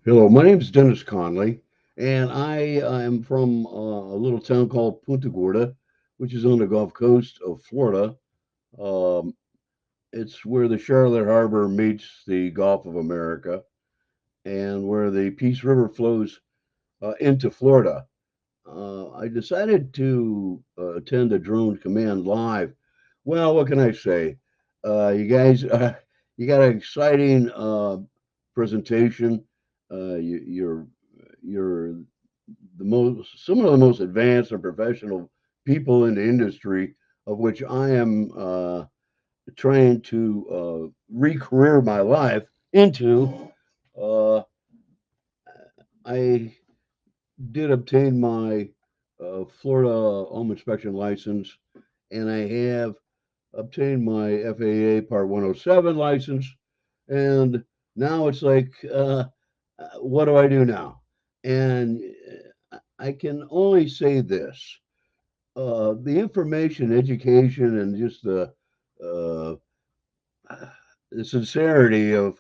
Hello, my name is Dennis Conley, and I am from a little town called Punta Gorda, which is on the Gulf Coast of Florida. Um, it's where the Charlotte Harbor meets the Gulf of America and where the Peace River flows into Florida. I decided to attend the Drone Command Live. Well, what can I say? You guys, you got an exciting presentation. You're some of the most advanced and professional people in the industry, of which I am trying to re-career my life into. Uh, I did obtain my Florida home inspection license, and I have obtained my FAA Part 107 license, and now it's like, what do I do now? And I can only say this: the information, education, and just uh, the sincerity of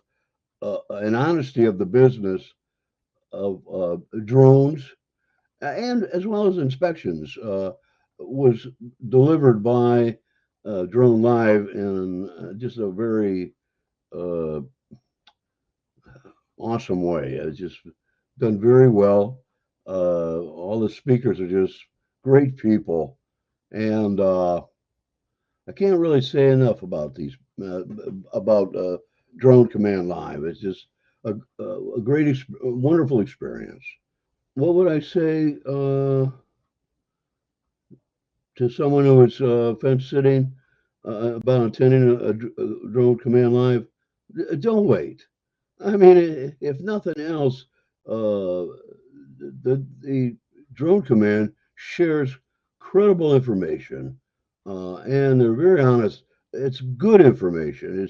and honesty of the business of drones and as well as inspections was delivered by Drone Live in just a very uh, awesome way. It's just done very well. All the speakers are just great people, and I can't really say enough about these about Drone Command Live. It's just a great, a wonderful experience. What would I say to someone who is fence sitting about attending a Drone Command Live? Don't wait. I mean, if nothing else, the drone command shares credible information, and they're very honest. It's good information.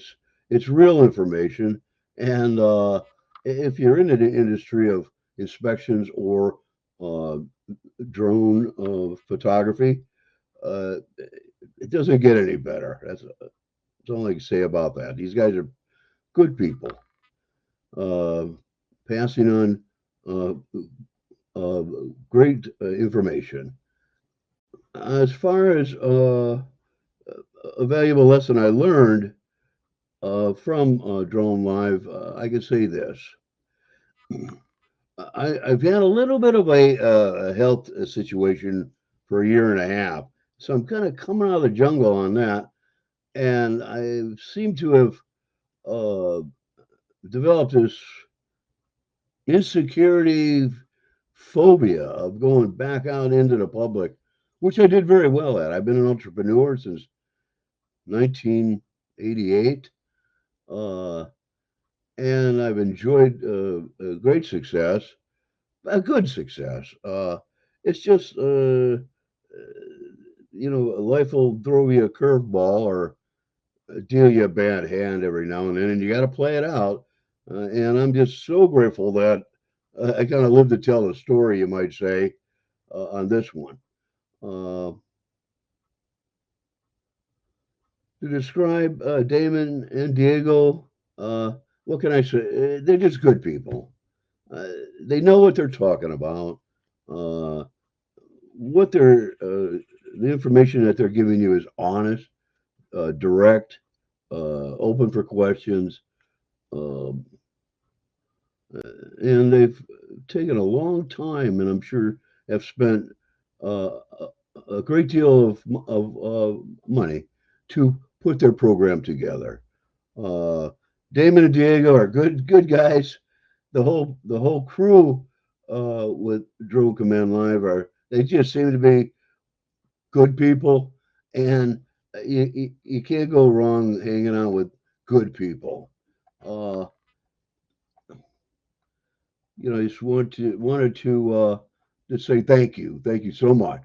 It's real information, and if you're into the industry of inspections or uh, drone photography, it doesn't get any better. That's all I can say about that. These guys are good people, uh, passing on uh, uh, great information. As far as a valuable lesson I learned from Drone Live, I can say this. I've had a little bit of a health situation for a year and a half. So I'm kind of coming out of the jungle on that. And I seem to have uh, developed this insecurity phobia of going back out into the public, which I did very well at. I've been an entrepreneur since 1988, uh, and I've enjoyed a great success, a good success. It's just, life will throw you a curveball or deal you a bad hand every now and then, and you got to play it out. And I'm just so grateful that I kind of lived to tell the story, you might say, on this one. Uh, to describe Damon and Diego, uh, what can I say? They're just good people. Uh, they know what they're talking about. Uh, what they're the information that they're giving you is honest, direct, open for questions, um, and they've taken a long time, and I'm sure have spent a great deal of money to put their program together. Uh, Damon and Diego are good guys. The whole crew with Drone Command Live are they just seem to be good people, and you can't go wrong hanging out with good people. Uh, I just wanted to say thank you so much.